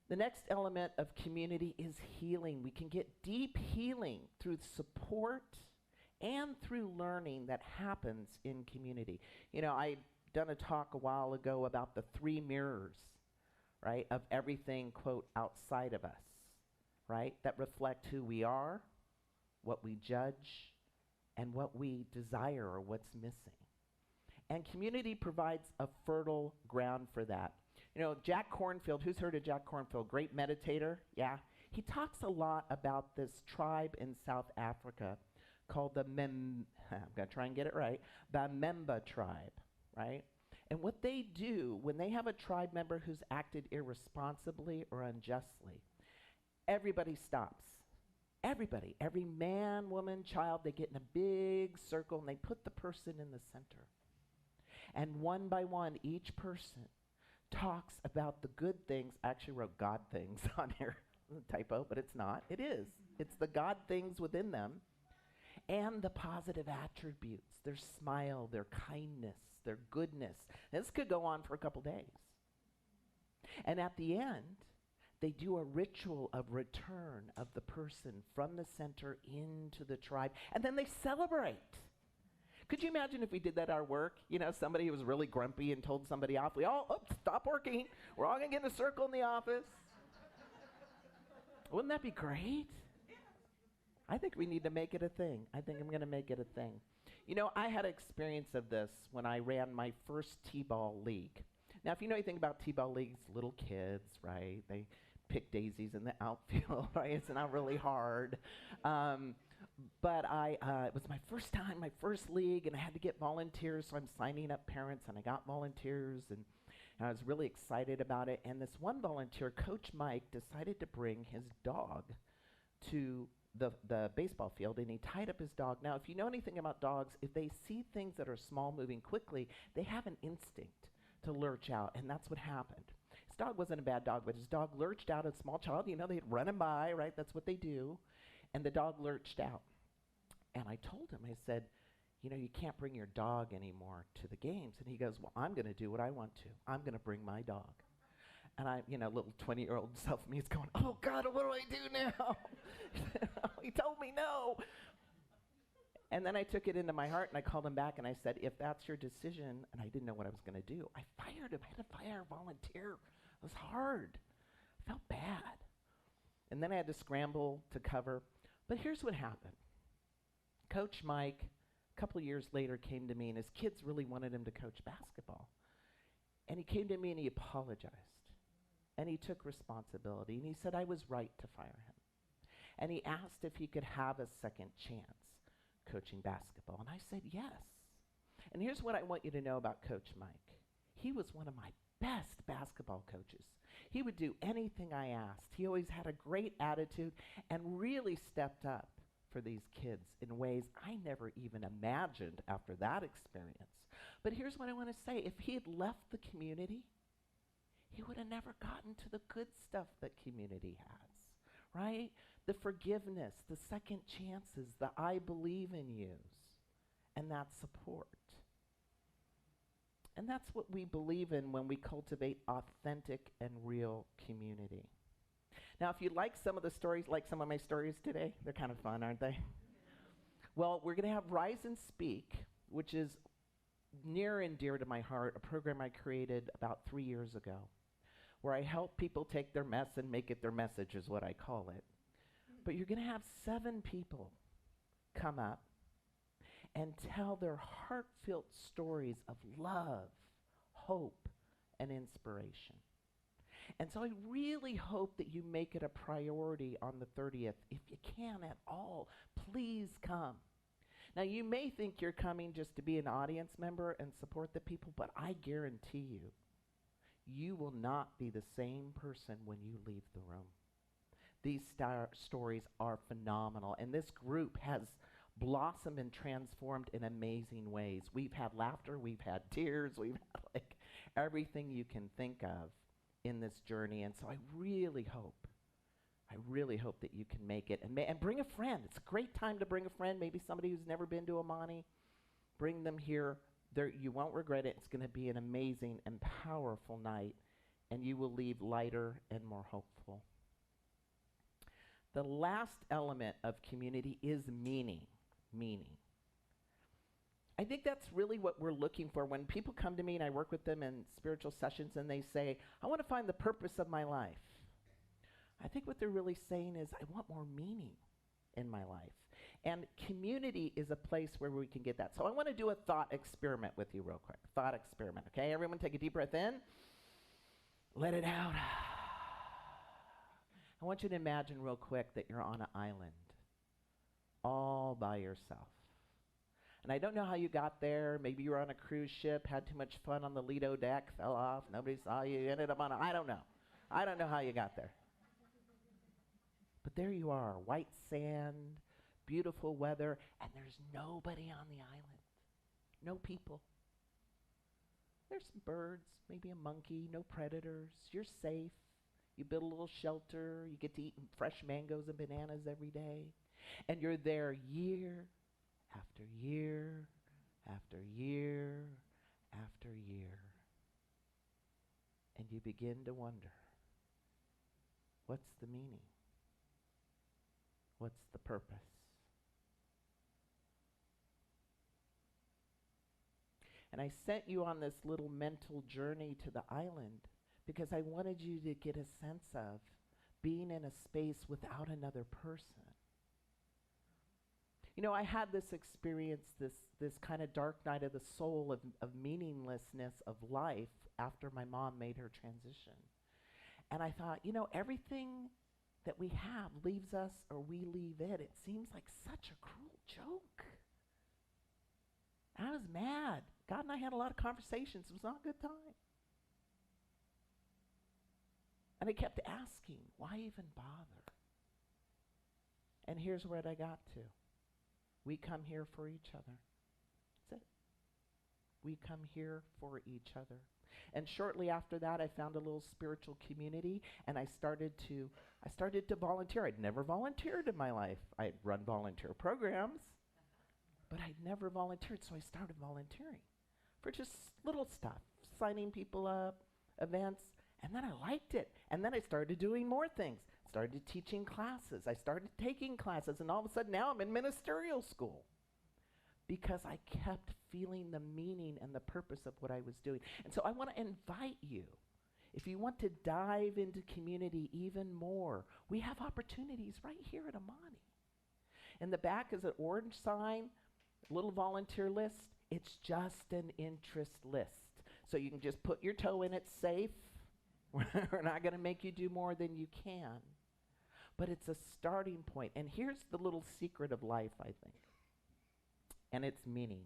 The next element of community is healing. We can get deep healing through support and through learning that happens in community. You know, I'd done a talk a while ago about the 3 mirrors, right, of everything, quote, outside of us, right, that reflect who we are, what we judge, and what we desire or what's missing. And community provides a fertile ground for that. You know, Jack Kornfield, who's heard of Jack Kornfield? Great meditator, yeah. He talks a lot about this tribe in South Africa called the I'm going to try and get it right, the Memba tribe, right? And what they do when they have a tribe member who's acted irresponsibly or unjustly, everybody stops. Everybody, every man, woman, child, they get in a big circle and they put the person in the center. And one by one, each person talks about the good things. I actually wrote God things on here. Typo, but it's not. It is. It's the God things within them and the positive attributes, their smile, their kindness, their goodness. This could go on for a couple days. And at the end, they do a ritual of return of the person from the center into the tribe, and then they celebrate. Could you imagine if we did that at our work? You know, somebody was really grumpy and told somebody off. We all, stop working. We're all going to get in a circle in the office. Wouldn't that be great? I think we need to make it a thing. I think I'm going to make it a thing. You know, I had experience of this when I ran my first T-ball league. Now, if you know anything about T-ball leagues, little kids, right? They pick daisies in the outfield, right? It's not really hard. But it was my first time, my first league, and I had to get volunteers, so I'm signing up parents, and I got volunteers, and I was really excited about it. And this one volunteer, Coach Mike, decided to bring his dog to the baseball field, and he tied up his dog. Now, if you know anything about dogs, if they see things that are small moving quickly, they have an instinct to lurch out, and that's what happened. His dog wasn't a bad dog, but his dog lurched out. A small child, you know, they'd run him by, right? That's what they do. And the dog lurched out. And I told him, I said, you can't bring your dog anymore to the games. And he goes, well, I'm going to do what I want to. I'm going to bring my dog. And little 20-year-old self of me is going, oh, God, what do I do now? He told me no. And then I took it into my heart, and I called him back, and I said, if that's your decision, and I didn't know what I was going to do. I fired him. I had to fire a volunteer. It was hard. I felt bad. And then I had to scramble to cover. But here's what happened. Coach Mike, a couple years later, came to me, and his kids really wanted him to coach basketball. And he came to me, and he apologized. And he took responsibility. And he said I was right to fire him. And he asked if he could have a second chance coaching basketball. And I said yes. And here's what I want you to know about Coach Mike. He was one of my best basketball coaches. He would do anything I asked. He always had a great attitude and really stepped up for these kids in ways I never even imagined after that experience. But here's what I want to say. If he had left the community, he would have never gotten to the good stuff that community has, right? The forgiveness, the second chances, the I believe in yous, and that support. And that's what we believe in when we cultivate authentic and real community. Now, if you like some of the stories, like some of my stories today, they're kind of fun, aren't they? Well, we're going to have Rise and Speak, which is near and dear to my heart, a program I created about 3 years ago, where I help people take their mess and make it their message, is what I call it. But you're going to have 7 people come up and tell their heartfelt stories of love, hope, and inspiration. And so I really hope that you make it a priority on the 30th. If you can at all, please come. Now, you may think you're coming just to be an audience member and support the people, but I guarantee you, you will not be the same person when you leave the room. These stories are phenomenal, and this group has blossomed and transformed in amazing ways. We've had laughter, we've had tears, we've had everything you can think of in this journey. And so I really hope that you can make it. And bring a friend. It's a great time to bring a friend, maybe somebody who's never been to Amani. Bring them here. You won't regret it. It's going to be an amazing and powerful night, and you will leave lighter and more hopeful. The last element of community is meaning. I think that's really what we're looking for. When people come to me and I work with them in spiritual sessions and they say, I want to find the purpose of my life. I think what they're really saying is, I want more meaning in my life. And community is a place where we can get that. So I want to do a thought experiment with you real quick. Thought experiment, okay? Everyone take a deep breath in. Let it out. I want you to imagine real quick that you're on an island all by yourself. And I don't know how you got there. Maybe you were on a cruise ship, had too much fun on the Lido deck, fell off, nobody saw you, ended up on I don't know. I don't know how you got there. But there you are, white sand, beautiful weather, and there's nobody on the island. No people. There's some birds, maybe a monkey, no predators. You're safe. You build a little shelter. You get to eat fresh mangoes and bananas every day. And you're there year after year after year after year. And you begin to wonder, what's the meaning? What's the purpose? And I sent you on this little mental journey to the island because I wanted you to get a sense of being in a space without another person. You know, I had this experience, this kind of dark night of the soul of meaninglessness of life after my mom made her transition. And I thought, you know, everything that we have leaves us or we leave it. It seems like such a cruel joke. I was mad. God and I had a lot of conversations. It was not a good time. And I kept asking, why even bother? And here's what I got to. We come here for each other. That's it. We come here for each other. And shortly after that, I found a little spiritual community, and I started to volunteer. I'd never volunteered in my life. I'd run volunteer programs, but I'd never volunteered, so I started volunteering for just little stuff, signing people up, events, and then I liked it. And then I started doing more things. Started teaching classes. I started taking classes, and all of a sudden now I'm in ministerial school because I kept feeling the meaning and the purpose of what I was doing. And so I want to invite you, if you want to dive into community even more, we have opportunities right here at Amani. In the back is an orange sign, little volunteer list. It's just an interest list. So you can just put your toe in it safe. We're not going to make you do more than you can. But it's a starting point. And here's the little secret of life, I think, and its meaning.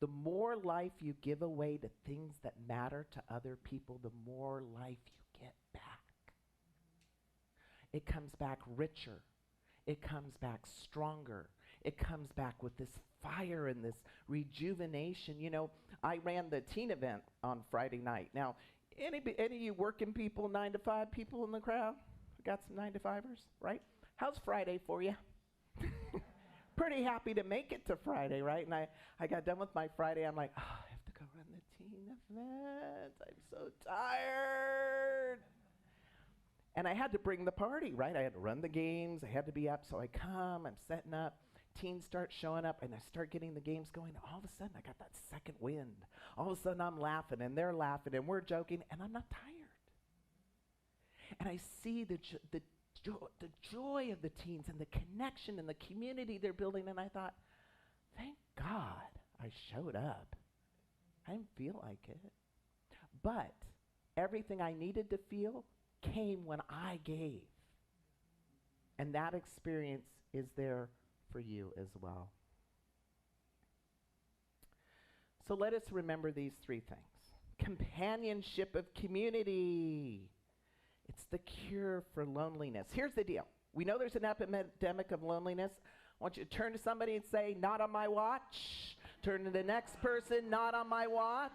The more life you give away to things that matter to other people, the more life you get back. It comes back richer. It comes back stronger. It comes back with this fire and this rejuvenation. You know, I ran the teen event on Friday night. Now, any of you working people, 9 to 5 people in the crowd? Got some 9 to 5ers, right? How's Friday for you? Pretty happy to make it to Friday, right? And I got done with my Friday. I'm like, oh, I have to go run the teen event. I'm so tired. And I had to bring the party, right? I had to run the games. I had to be up. So I come, I'm setting up. Teens start showing up, and I start getting the games going. All of a sudden, I got that second wind. All of a sudden, I'm laughing, and they're laughing, and we're joking, and I'm not tired. And I see the joy of the teens and the connection and the community they're building, and I thought, thank God I showed up. I didn't feel like it. But everything I needed to feel came when I gave. And that experience is there for you as well. So let us remember these 3 things. Companionship of community. It's the cure for loneliness. Here's the deal. We know there's an epidemic of loneliness. I want you to turn to somebody and say, not on my watch. Turn to the next person, not on my watch.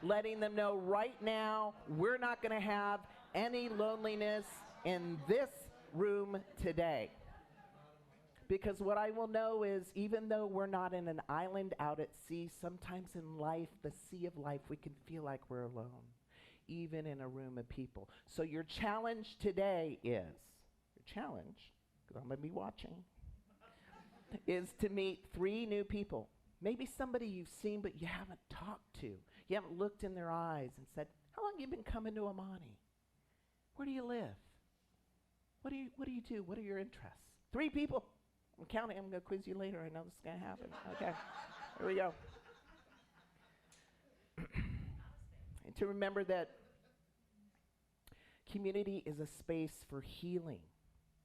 Letting them know right now, we're not going to have any loneliness in this room today. Because what I will know is, even though we're not in an island out at sea, sometimes in life, the sea of life, we can feel like we're alone, even in a room of people. So your challenge today is, because I'm going to be watching, is to meet 3 new people. Maybe somebody you've seen but you haven't talked to. You haven't looked in their eyes and said, how long have you been coming to Amani? Where do you live? What do you do? What are your interests? 3 people. I'm counting. I'm going to quiz you later. I know this is going to happen. Okay. Here we go. And to remember that community is a space for healing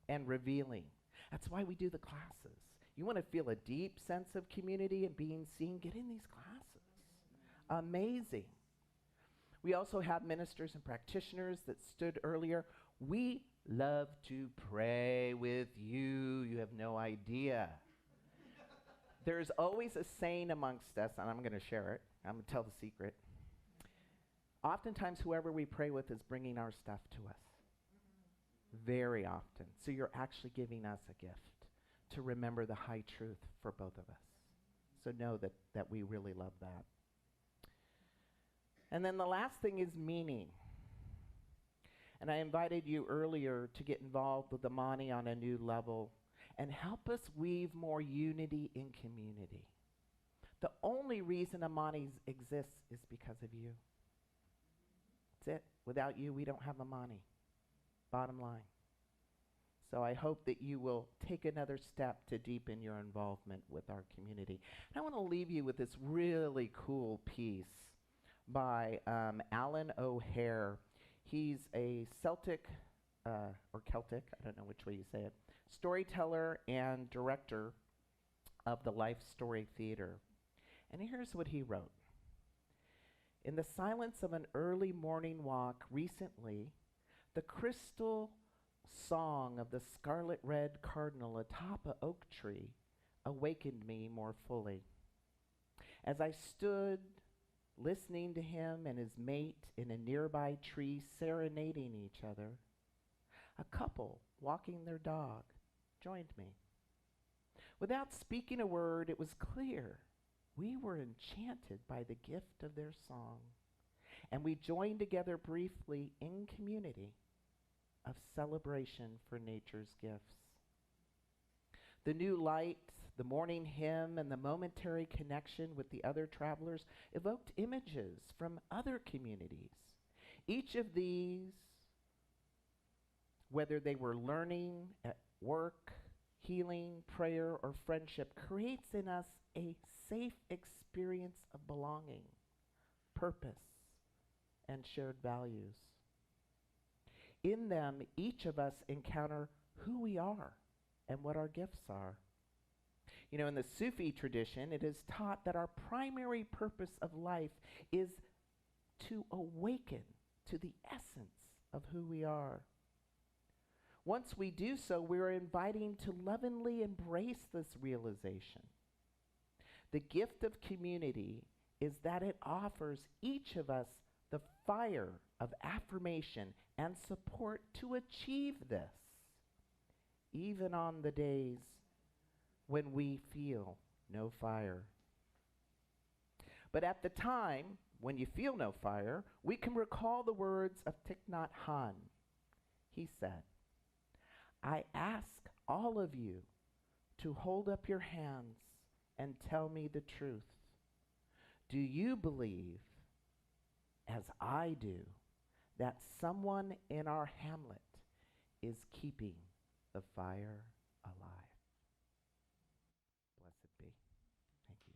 and revealing. That's why we do the classes. You want to feel a deep sense of community and being seen? Get in these classes. Amazing. We also have ministers and practitioners that stood earlier. We love to pray with you. You have no idea. There's always a saying amongst us, and I'm going to share it. I'm going to tell the secret. Oftentimes, whoever we pray with is bringing our stuff to us. Very often. So you're actually giving us a gift to remember the high truth for both of us. So know that we really love that. And then the last thing is meaning. And I invited you earlier to get involved with Amani on a new level and help us weave more unity in community. The only reason Amani exists is because of you. That's it. Without you, we don't have Amani. Bottom line. So I hope that you will take another step to deepen your involvement with our community. And I want to leave you with this really cool piece by Alan O'Hare. He's a Celtic, or Celtic, I don't know which way you say it, storyteller and director of the Life Story Theater. And here's what he wrote. In the silence of an early morning walk recently, the crystal song of the scarlet red cardinal atop an oak tree awakened me more fully. As I stood listening to him and his mate in a nearby tree serenading each other, a couple walking their dog joined me. Without speaking a word, it was clear we were enchanted by the gift of their song, and we joined together briefly in community of celebration for nature's gifts. The new light, the morning hymn, and the momentary connection with the other travelers evoked images from other communities. Each of these, whether they were learning, at work, healing, prayer, or friendship, creates in us a safe experience of belonging, purpose, and shared values. In them, each of us encounter who we are and what our gifts are. You know, in the Sufi tradition, it is taught that our primary purpose of life is to awaken to the essence of who we are. Once we do so, we're inviting to lovingly embrace this realization. The gift of community is that it offers each of us the fire of affirmation and support to achieve this, even on the days when we feel no fire. But at the time when you feel no fire, we can recall the words of Thich Nhat Hanh. He said, "I ask all of you to hold up your hands and tell me the truth. Do you believe, as I do, that someone in our hamlet is keeping the fire alive?" Blessed be. Thank you.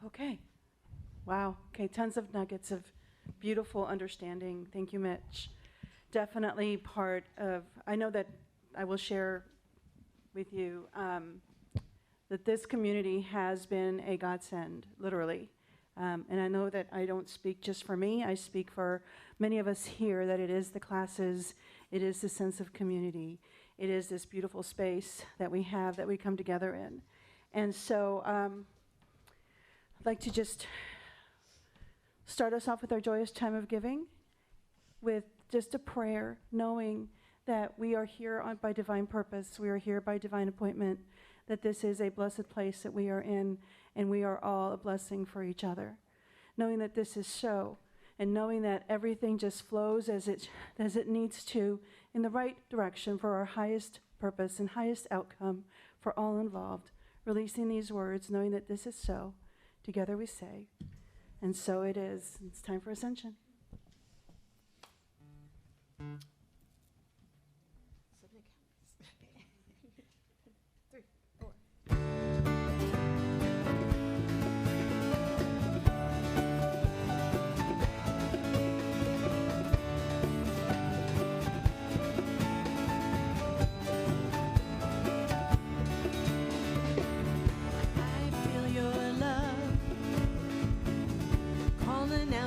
Okay. Wow. Okay, tons of nuggets of beautiful understanding. Thank you, Mitch. Definitely part of, I know that I will share with you that this community has been a godsend, literally. And I know that I don't speak just for me, I speak for many of us here, that it is the classes, it is the sense of community, it is this beautiful space that we have that we come together in. And so I'd like to just start us off with our joyous time of giving with just a prayer, knowing that we are here by divine purpose, we are here by divine appointment, that this is a blessed place that we are in, and we are all a blessing for each other. Knowing that this is so, and knowing that everything just flows as it needs to in the right direction for our highest purpose and highest outcome for all involved. Releasing these words, knowing that this is so, together we say, and so it is. It's time for ascension.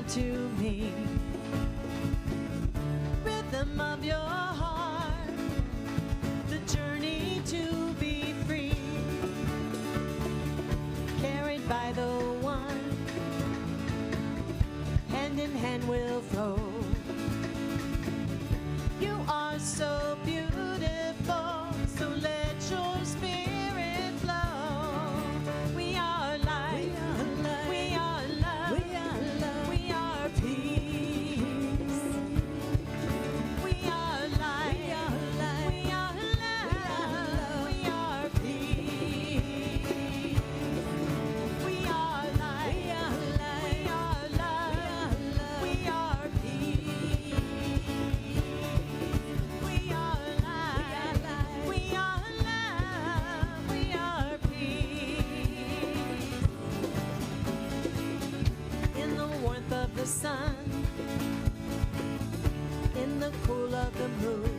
To me, rhythm of your heart, the journey to be free, carried by the one, hand in hand we'll flow. You are so beautiful, so let your spirit flow. We are light, we are love, we are love. We are peace. We are light. We are love. We are peace. We are light. We are love. We are peace. We are light. We are love. We are peace. In the warmth of the sun, in the cool of the moon,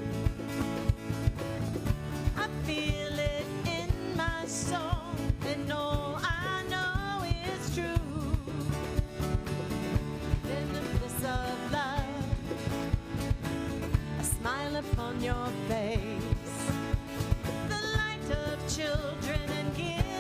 I feel it in my soul, and I know it's true. In the bliss of love, a smile upon your face, the light of children and gifts.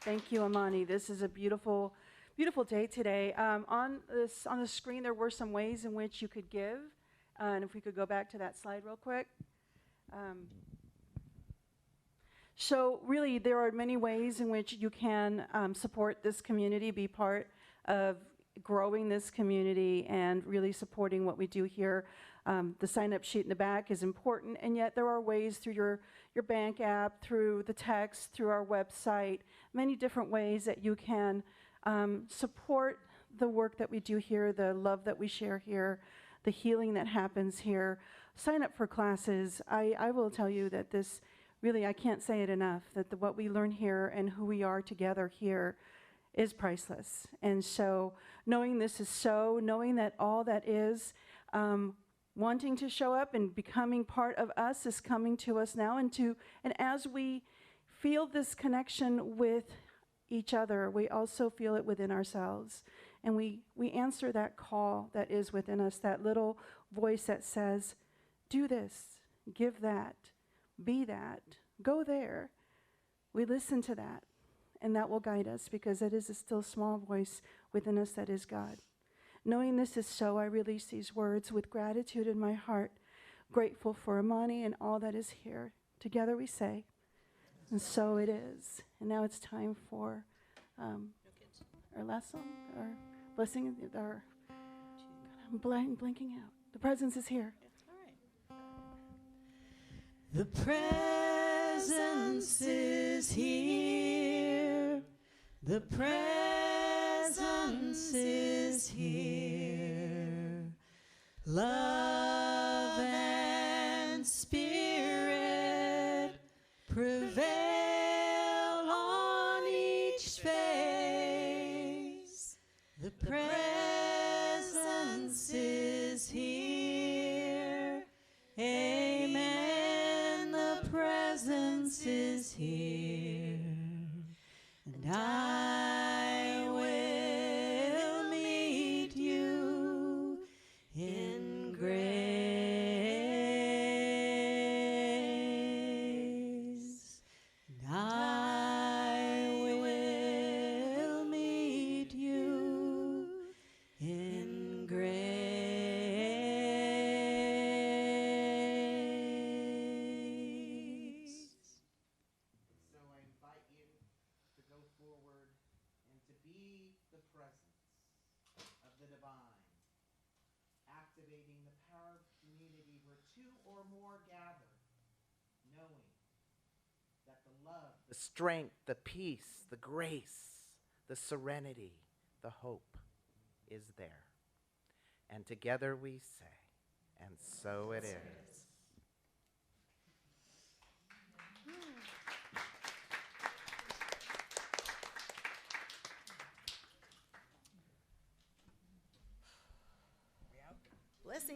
Thank you, Amani. This is a beautiful, beautiful day today. On the screen, there were some ways in which you could give. And if we could go back to that slide real quick. So really, there are many ways in which you can support this community, be part of growing this community and really supporting what we do here. The sign-up sheet in the back is important, and yet there are ways through your bank app, through the text, through our website, many different ways that you can support the work that we do here, the love that we share here, the healing that happens here. Sign up for classes. I will tell you that this, really, I can't say it enough, that what we learn here and who we are together here is priceless. And so knowing this is so, knowing that all that is, wanting to show up and becoming part of us is coming to us now. And as we feel this connection with each other, we also feel it within ourselves. And we answer that call that is within us, that little voice that says, do this, give that, be that, go there. We listen to that, and that will guide us because it is a still small voice within us that is God. Knowing this is so, I release these words with gratitude in my heart, grateful for Amani and all that is here. Together we say, and so it is. And now it's time for our last song, our blessing, our, I'm blanking out. The presence is here. The presence is here. The presence is here. Love and spirit prevail on each face. The presence is here. Amen. The presence is here. And I will meet you in grace. And I will meet you in grace. So I invite you to go forward and to be the presence of the divine, activating the power of community where two or more gather, knowing that the love, the strength, the peace, the grace, the serenity, the hope is there. And together we say, and so it is.